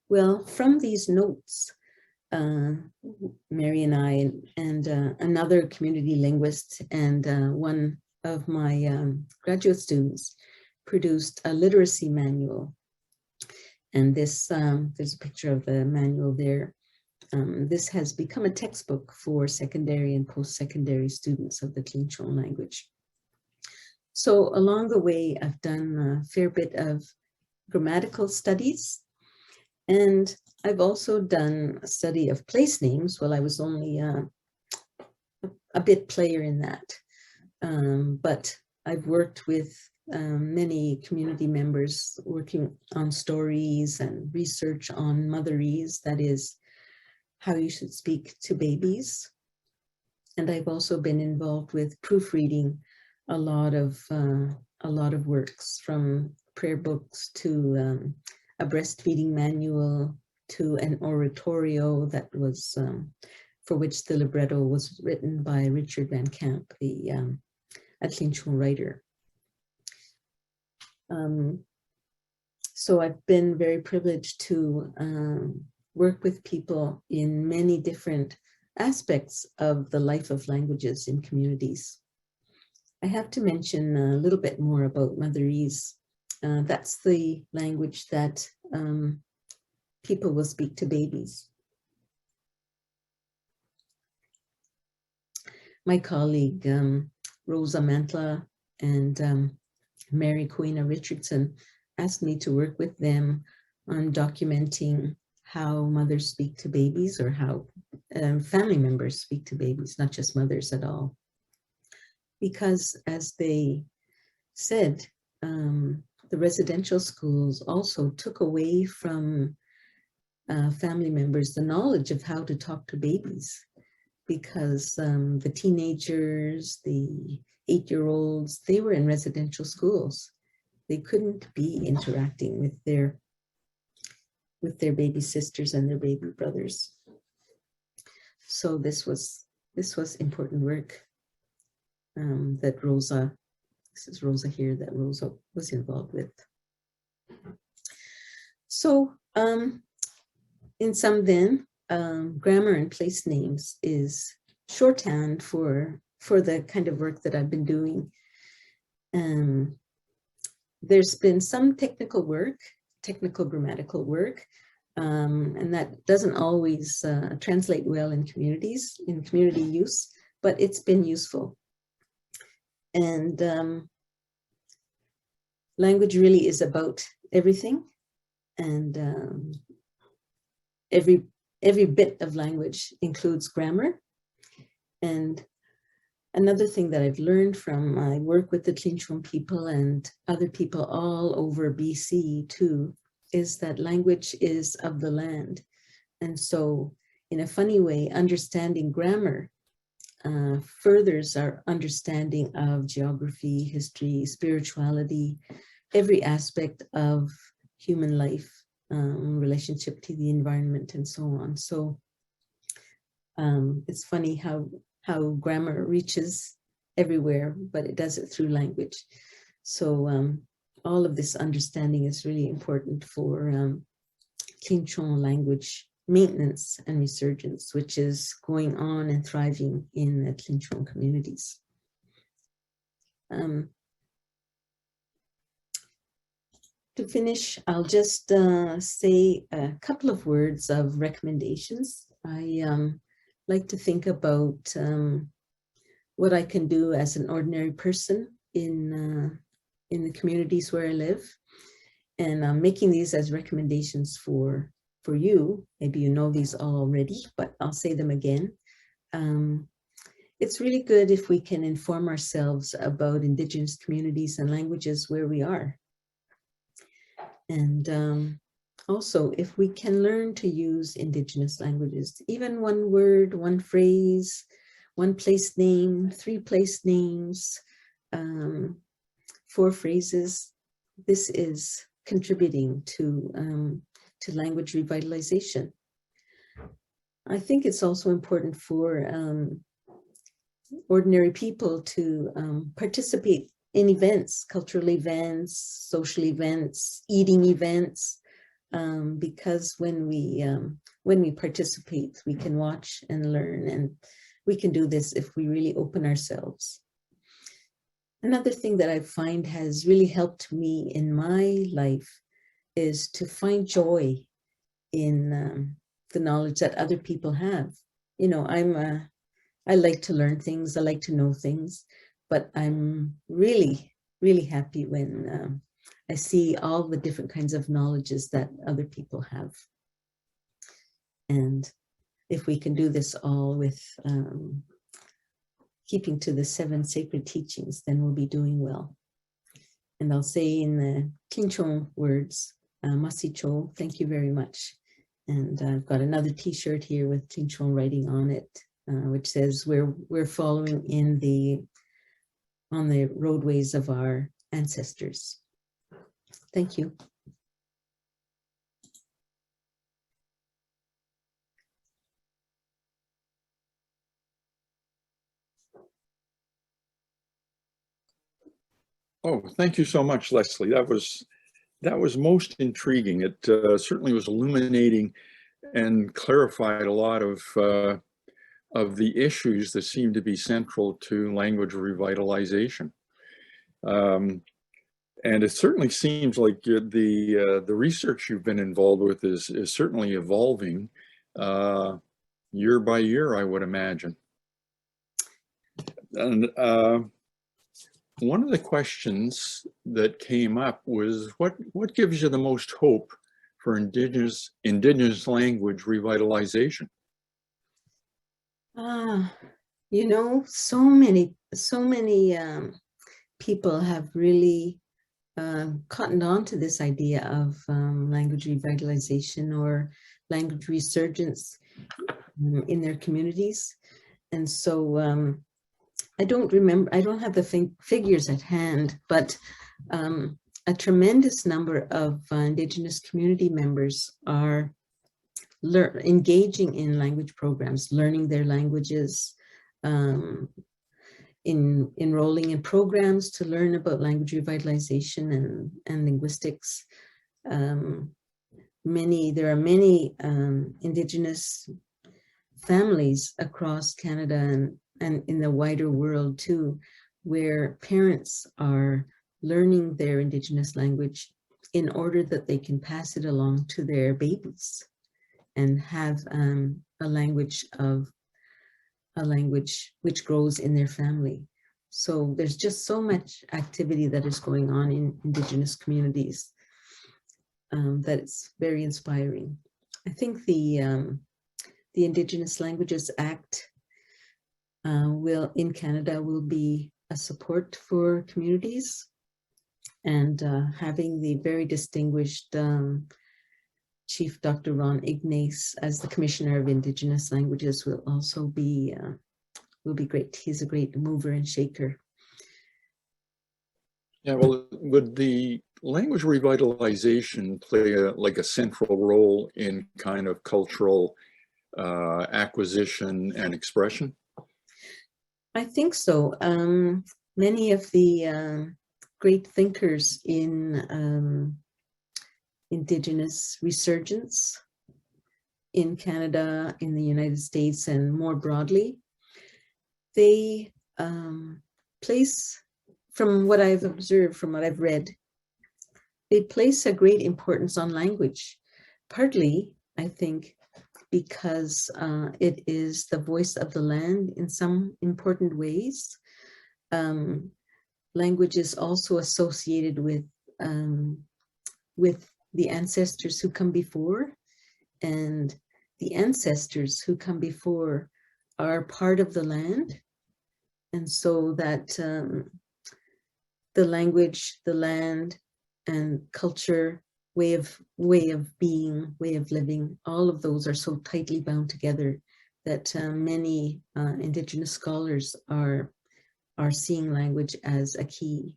Well, from these notes, Mary and I and another community linguist and one of my graduate students produced a literacy manual. And this, there's a picture of the manual there. This has become a textbook for secondary and post-secondary students of the Tlinchon language. So along the way, I've done a fair bit of grammatical studies, and I've also done a study of place names. Well, I was only a bit player in that, but I've worked with many community members working on stories and research on motherese, that is, how you should speak to babies. And I've also been involved with proofreading a lot of works, from prayer books to a breastfeeding manual to an oratorio that was for which the libretto was written by Richard Van Camp, a Tlinchon writer. So I've been very privileged to work with people in many different aspects of the life of languages in communities. I have to mention a little bit more about motherese. That's the language that people will speak to babies. My colleague, Rosa Mantla and Mary Coina Richardson asked me to work with them on documenting how mothers speak to babies, or how family members speak to babies, not just mothers at all. Because, as they said, the residential schools also took away from family members the knowledge of how to talk to babies, because the teenagers, the 8-year-olds, they were in residential schools. They couldn't be interacting with their baby sisters and their baby brothers. So this was important work that Rosa, this is Rosa here, that Rosa was involved with. So In some then, grammar and place names is shorthand for the kind of work that I've been doing. There's been some technical grammatical work, and that doesn't always translate well in community use, but it's been useful. And language really is about everything, and every bit of language includes grammar. And another thing that I've learned from my work with the Tlinchon people and other people all over BC too, is that language is of the land. And so in a funny way, understanding grammar furthers our understanding of geography, history, spirituality, every aspect of human life, relationship to the environment, and so on. So it's funny how grammar reaches everywhere, but it does it through language. So all of this understanding is really important for Tlinchon language maintenance and resurgence, which is going on and thriving in the Tlinchon communities. To finish, I'll just say a couple of words of recommendations. I like to think about what I can do as an ordinary person in the communities where I live, and I'm making these as recommendations for you. Maybe you know these all already, but I'll say them again. It's really good if we can inform ourselves about Indigenous communities and languages where we are. And also, if we can learn to use Indigenous languages, even one word, one phrase, one place name, 3 place names, 4 phrases, this is contributing to language revitalization. I think it's also important for ordinary people to participate in events, cultural events, social events, eating events, because when we participate, we can watch and learn, and we can do this if we really open ourselves. Another thing that I find has really helped me in my life is to find joy in the knowledge that other people have. You know, I like to learn things, I like to know things, but I'm really, really happy when I see all the different kinds of knowledges that other people have. And if we can do this all with keeping to the 7 sacred teachings, then we'll be doing well. And I'll say in the Tlinchon words, Masicho, thank you very much. And I've got another t-shirt here with Tlinchon writing on it, which says we're following on the roadways of our ancestors. Thank you. Oh, thank you so much, Leslie. That was most intriguing. It certainly was illuminating and clarified a lot of the issues that seem to be central to language revitalization. And it certainly seems like the research you've been involved with is certainly evolving year by year, I would imagine. And one of the questions that came up was, what gives you the most hope for Indigenous language revitalization? You know, so many people have really cottoned on to this idea of language revitalization or language resurgence in their communities. And so I don't have the figures at hand, but a tremendous number of Indigenous community members are engaging in language programs, learning their languages, enrolling in programs to learn about language revitalization and linguistics. there are many Indigenous families across Canada and in the wider world too, where parents are learning their Indigenous language in order that they can pass it along to their babies and have a language which grows in their family. So there's just so much activity that is going on in Indigenous communities that it's very inspiring. I think the Indigenous Languages Act in Canada will be a support for communities, and having the very distinguished Chief Dr. Ron Ignace as the Commissioner of Indigenous Languages will also be great. He's a great mover and shaker. Yeah, well, would the language revitalization play a central role in kind of cultural acquisition and expression? I think so. Many of the great thinkers in Indigenous resurgence in Canada, in the United States, and more broadly, they place, from what I've observed, from what I've read, they place a great importance on language, partly, I think, because it is the voice of the land in some important ways. Language is also associated with the ancestors who come before, and the ancestors who come before are part of the land. And so that the language, the land, and culture, way of being, way of living, all of those are so tightly bound together that many Indigenous scholars are seeing language as a key.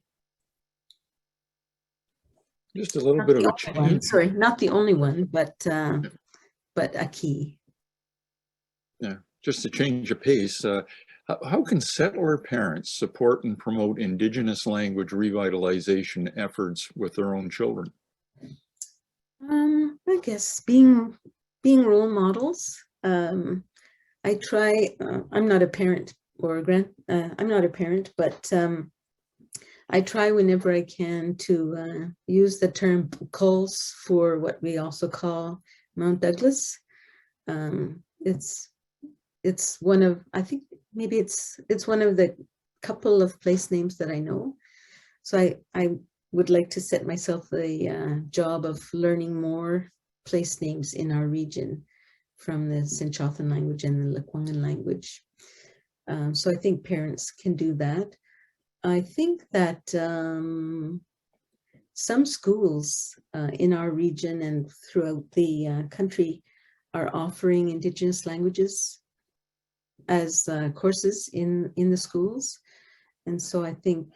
Just a little bit of a change. Sorry, not the only one, but a key. Yeah, just to change of pace. How can settler parents support and promote Indigenous language revitalization efforts with their own children? I guess being role models. I try. I'm not a parent or I'm not a parent, but I try whenever I can to use the term calls for what we also call Mount Douglas. It's one of, I think maybe it's one of the couple of place names that I know. So I would like to set myself the job of learning more place names in our region from the Sinchothan language and the Lekwungen language. So I think parents can do that. I think that some schools in our region and throughout the country are offering Indigenous languages as courses in the schools. And so I think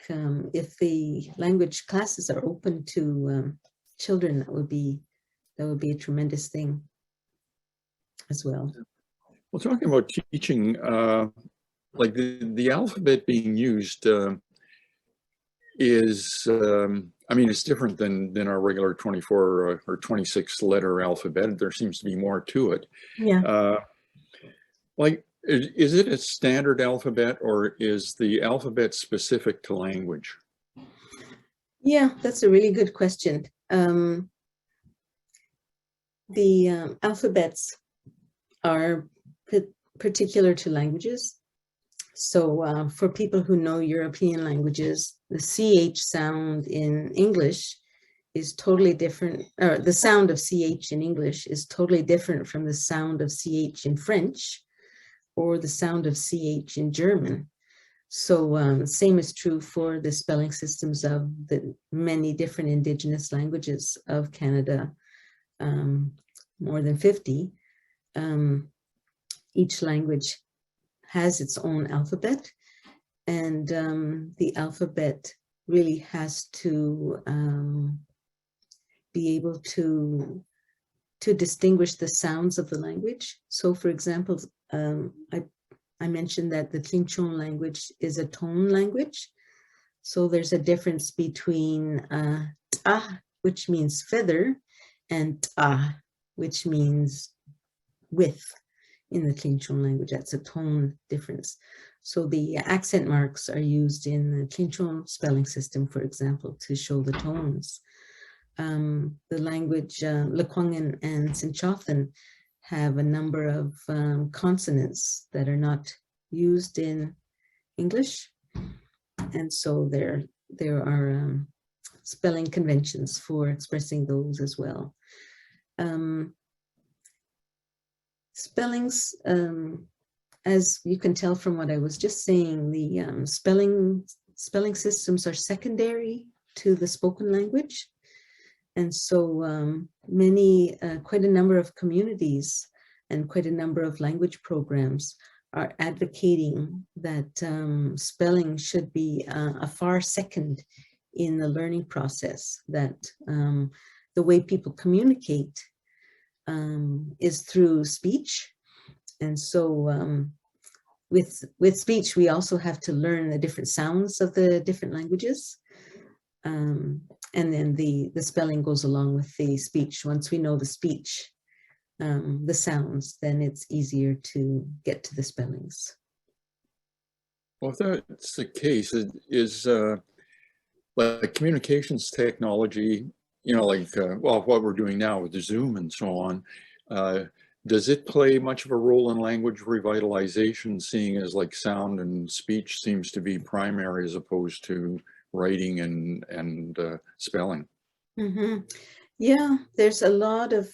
if the language classes are open to children, that would be a tremendous thing as well. Well, talking about teaching, like the alphabet being used is, I mean, it's different than our regular 24 or 26 letter alphabet. There seems to be more to it. Yeah. Like, is it a standard alphabet, or is the alphabet specific to language? Yeah, that's a really good question. The alphabets are particular to languages. So for people who know European languages, the CH sound in English is totally different, or the sound of CH in English is totally different from the sound of CH in French or the sound of CH in German. So same is true for the spelling systems of the many different Indigenous languages of Canada, more than 50. Each language has its own alphabet, and the alphabet really has to be able to distinguish the sounds of the language. So for example, I mentioned that the Tlimshon language is a tone language. So there's a difference between ta, which means feather, and which means with in the Tlinchon language. That's a tone difference. So the accent marks are used in the Tlinchon spelling system, for example, to show the tones. The language Lekwungen and Sinchothan have a number of consonants that are not used in English, and so there are spelling conventions for expressing those as well. Spellings, as you can tell from what I was just saying, the spelling systems are secondary to the spoken language. And so quite a number of communities and quite a number of language programs are advocating that spelling should be a far second in the learning process, that the way people communicate is through speech. And so with speech, we also have to learn the different sounds of the different languages. And then the spelling goes along with the speech. Once we know the speech, the sounds, then it's easier to get to the spellings. Well, if that's the case, is like communications technology, you know, like, well, what we're doing now with the Zoom and so on, does it play much of a role in language revitalization, seeing as like sound and speech seems to be primary as opposed to writing and spelling? Mm-hmm. Yeah, there's a lot of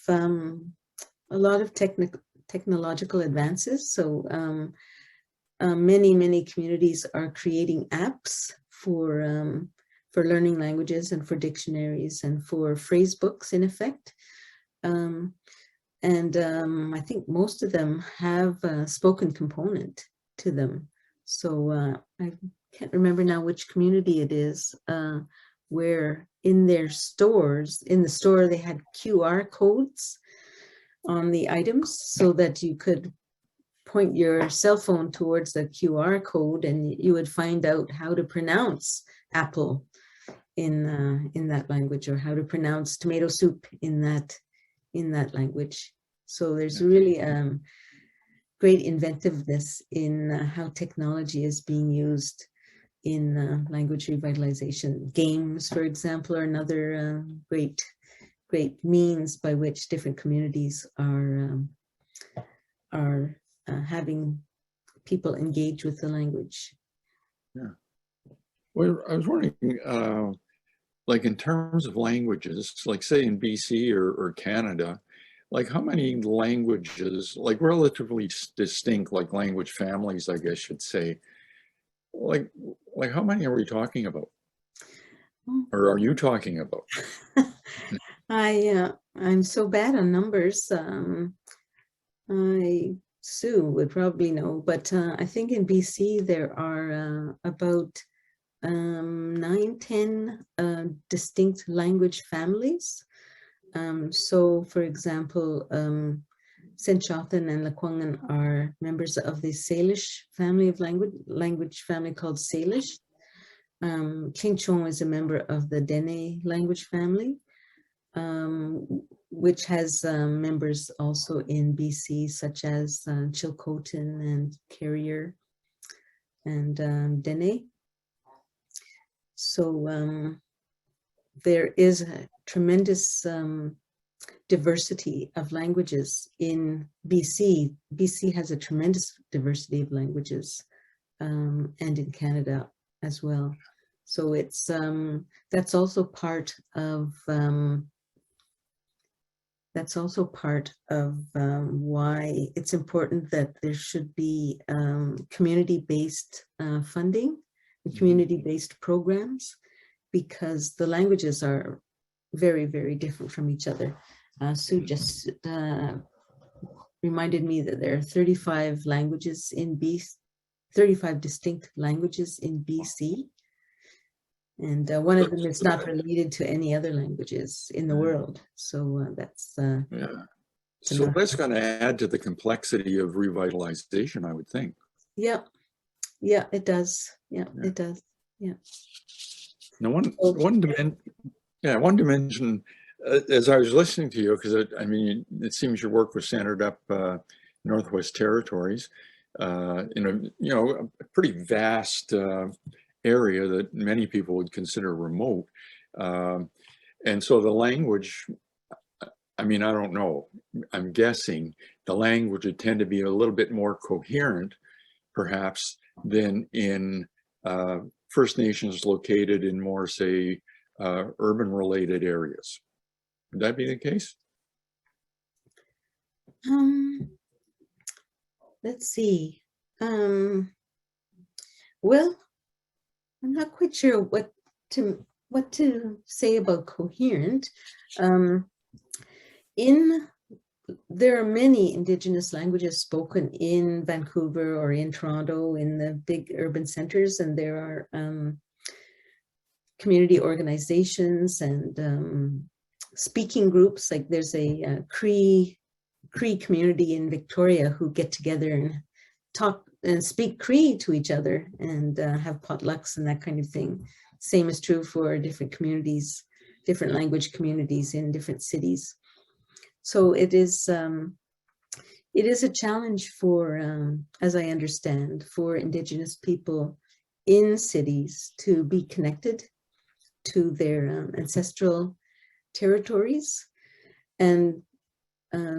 technological advances. So many communities are creating apps for learning languages and for dictionaries and for phrase books, in effect. I think most of them have a spoken component to them. So I can't remember now which community it is, where in their stores, in the store, they had QR codes on the items so that you could point your cell phone towards the QR code and you would find out how to pronounce apple in that language, or how to pronounce tomato soup in that language. So there's really great inventiveness in how technology is being used in language revitalization. Games, for example, are another great means by which different communities are having people engage with the language. Yeah. Well, I was wondering, like in terms of languages, like say in BC or Canada, like how many languages, like relatively distinct, like language families, I guess you'd say, like how many are we talking about? Or are you talking about? I'm so bad on numbers. Sue would probably know, but I think in BC there are about 9-10 distinct language families. So, for example, Sinchothan and Lekwungen are members of the Salish family of language family called Salish. Tlinchon is a member of the Dene language family, which has members also in BC, such as Chilcotin and Carrier and Dene. So there is a tremendous diversity of languages in BC. BC has a tremendous diversity of languages, and in Canada as well. So it's that's also part of why it's important that there should be community-based funding, community-based programs, because the languages are very different from each other. Sue just reminded me that there are 35 languages in BC, 35 distinct languages in BC. And one of them is not related to any other languages in the world. So that's yeah. So that's going to add to the complexity of revitalization, I would think. Yeah, it does. Yeah, it does. Yeah. Now, one dimension as I was listening to you, because I mean, it seems your work was centered up Northwest Territories, in a pretty vast area that many people would consider remote. And so the language, I mean, I don't know, I'm guessing the language would tend to be a little bit more coherent, perhaps, than in First Nations located in more, say, urban related areas. Would that be the case? Let's see. Well, I'm not quite sure what to say about coherent. There are many Indigenous languages spoken in Vancouver or in Toronto, in the big urban centers, and there are community organizations and speaking groups. Like there's a Cree community in Victoria who get together and talk and speak Cree to each other and have potlucks and that kind of thing. Same is true for different communities, different language communities in different cities. So it is a challenge for, as I understand, for Indigenous people in cities to be connected to their ancestral territories. And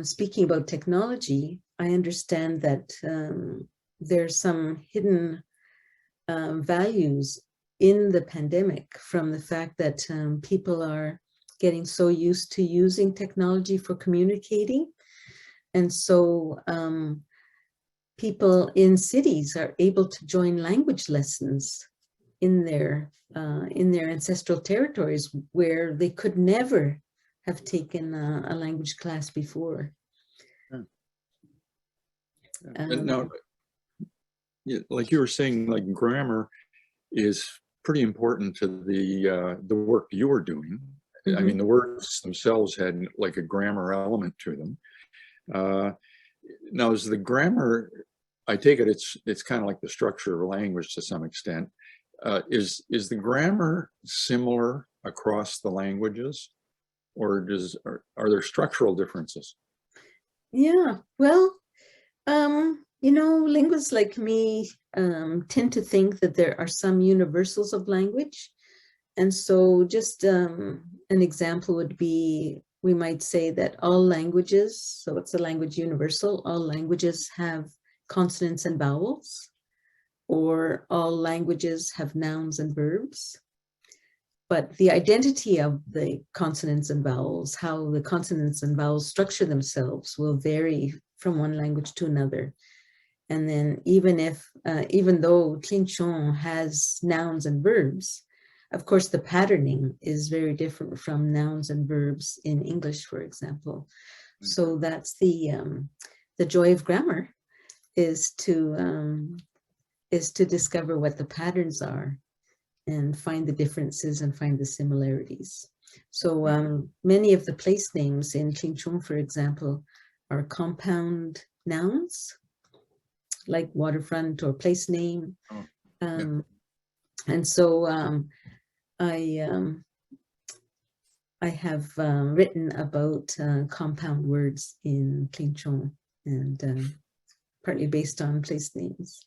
speaking about technology, I understand that there's some hidden values in the pandemic from the fact that people are getting so used to using technology for communicating. And so people in cities are able to join language lessons in their ancestral territories where they could never have taken a language class before. Now, like you were saying, like grammar is pretty important to the work you were doing. I mean, the words themselves had like a grammar element to them. Now, is the grammar, I take it it's kind of like the structure of language to some extent. Is the grammar similar across the languages, or are there structural differences? Yeah, well, linguists like me tend to think that there are some universals of language. And so just an example would be, we might say that all languages, so it's a language universal, all languages have consonants and vowels, or all languages have nouns and verbs. But the identity of the consonants and vowels, how the consonants and vowels structure themselves, will vary from one language to another. And then even though Tlinchon has nouns and verbs, of course, the patterning is very different from nouns and verbs in English, for example. So that's the joy of grammar, is to discover what the patterns are and find the differences and find the similarities. So many of the place names in Tlinchon, for example, are compound nouns, like waterfront or place name. And so I have written about compound words in Tlinchon, and partly based on place names.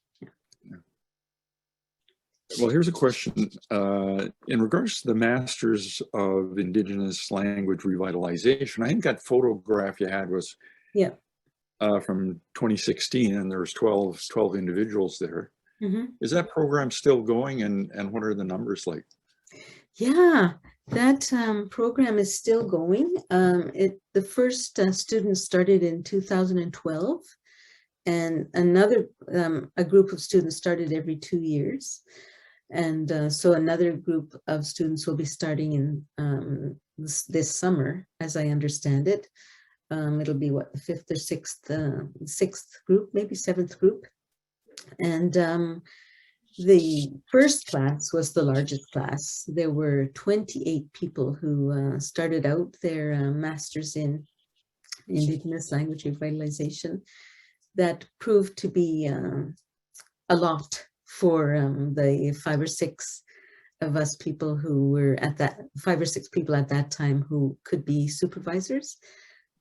Well, here's a question. In regards to the Masters of Indigenous Language Revitalization, I think that photograph you had was from 2016, and there was 12 individuals there. Is that program still going, and what are the numbers like? Yeah, that program is still going. The first students started in 2012, and a group of students started every 2 years. And so another group of students will be starting in this summer, as I understand it. It'll be what, the fifth or sixth group, maybe seventh group. And the first class was the largest class. There were 28 people who started out their masters in Indigenous Language Revitalization. That proved to be a lot for the 5 or 6 of us people who were at that, 5 or 6 people at that time who could be supervisors.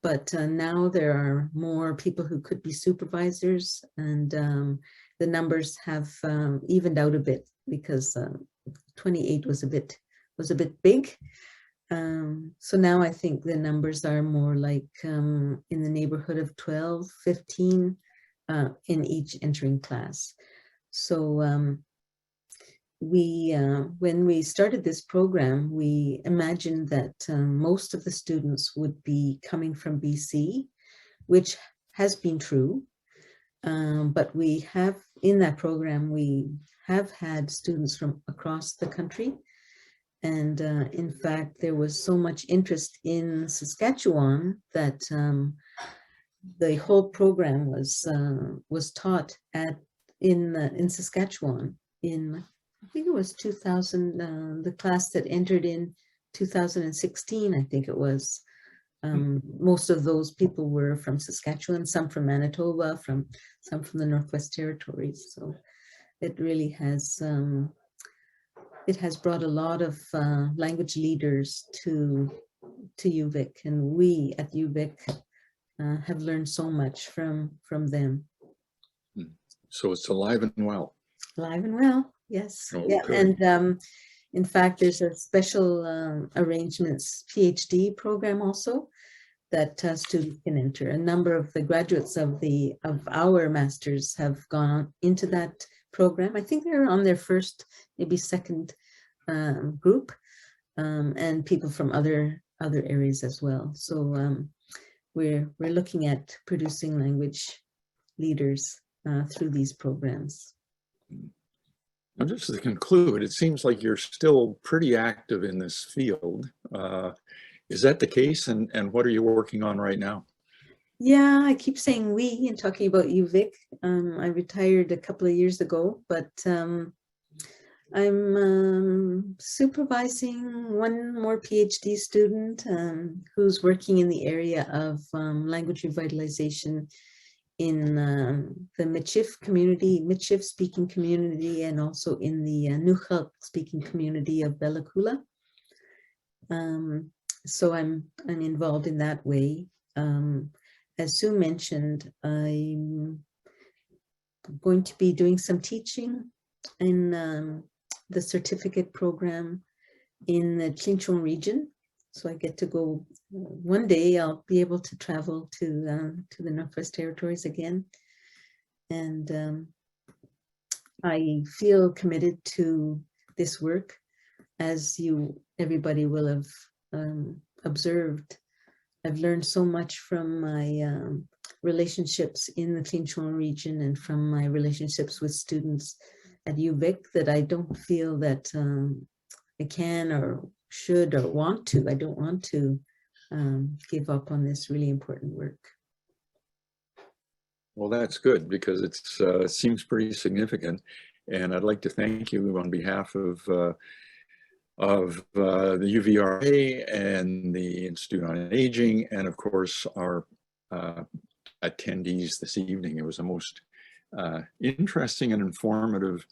But now there are more people who could be supervisors, and the numbers have evened out a bit, because 28 was a bit big. So now I think the numbers are more like in the neighborhood of 12, 15 in each entering class. So when we started this program, we imagined that most of the students would be coming from BC, which has been true. But we have, in that program, we have had students from across the country. And in fact, there was so much interest in Saskatchewan that the whole program was taught in Saskatchewan in, I think it was 2000, the class that entered in 2016, I think it was. Most of those people were from Saskatchewan, some from Manitoba, some from the Northwest Territories. So it really has, it has brought a lot of language leaders to UVic, and we at UVic have learned so much from them. So it's alive and well. Alive and well, yes. Oh, yeah, good. and in fact, there's a special arrangements PhD program also that students can enter. A number of the graduates of our masters have gone into that program. I think they're on their first, maybe second group, and people from other areas as well. So we're looking at producing language leaders through these programs. Now, just to conclude, it seems like you're still pretty active in this field. Is that the case? And what are you working on right now? Yeah, I keep saying we and talking about UVic. I retired a couple of years ago, but I'm supervising one more PhD student who's working in the area of language revitalization in the Michif community, Michif speaking community, and also in the Nukhalk speaking community of Bellacoola. So I'm involved in that way. As Sue mentioned, I'm going to be doing some teaching in the certificate program in the Clinchon region. So I get to go, one day I'll be able to travel to the Northwest Territories again. And I feel committed to this work, as everybody will have observed. I've learned so much from my relationships in the Clinchon region and from my relationships with students at UVic that I don't feel that I can or should or want to. I don't want to give up on this really important work. Well, that's good, because it seems pretty significant. And I'd like to thank you on behalf of the UVRA and the Institute on Aging, and of course our attendees this evening. It was a most interesting and informative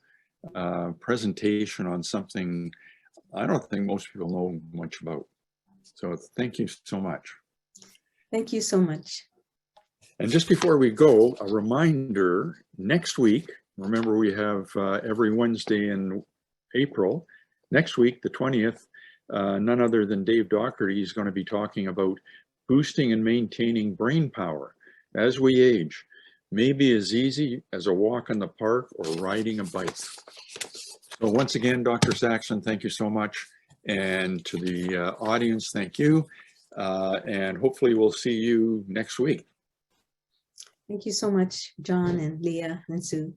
presentation on something I don't think most people know much about. So thank you so much. Thank you so much. And just before we go, a reminder, next week, remember we have every Wednesday in April, next week, the 20th, none other than Dave Doherty is going to be talking about boosting and maintaining brain power as we age. Maybe as easy as a walk in the park or riding a bike. So once again, Dr. Saxon, thank you so much. And to the audience, thank you. And hopefully we'll see you next week. Thank you so much, John and Leah and Sue.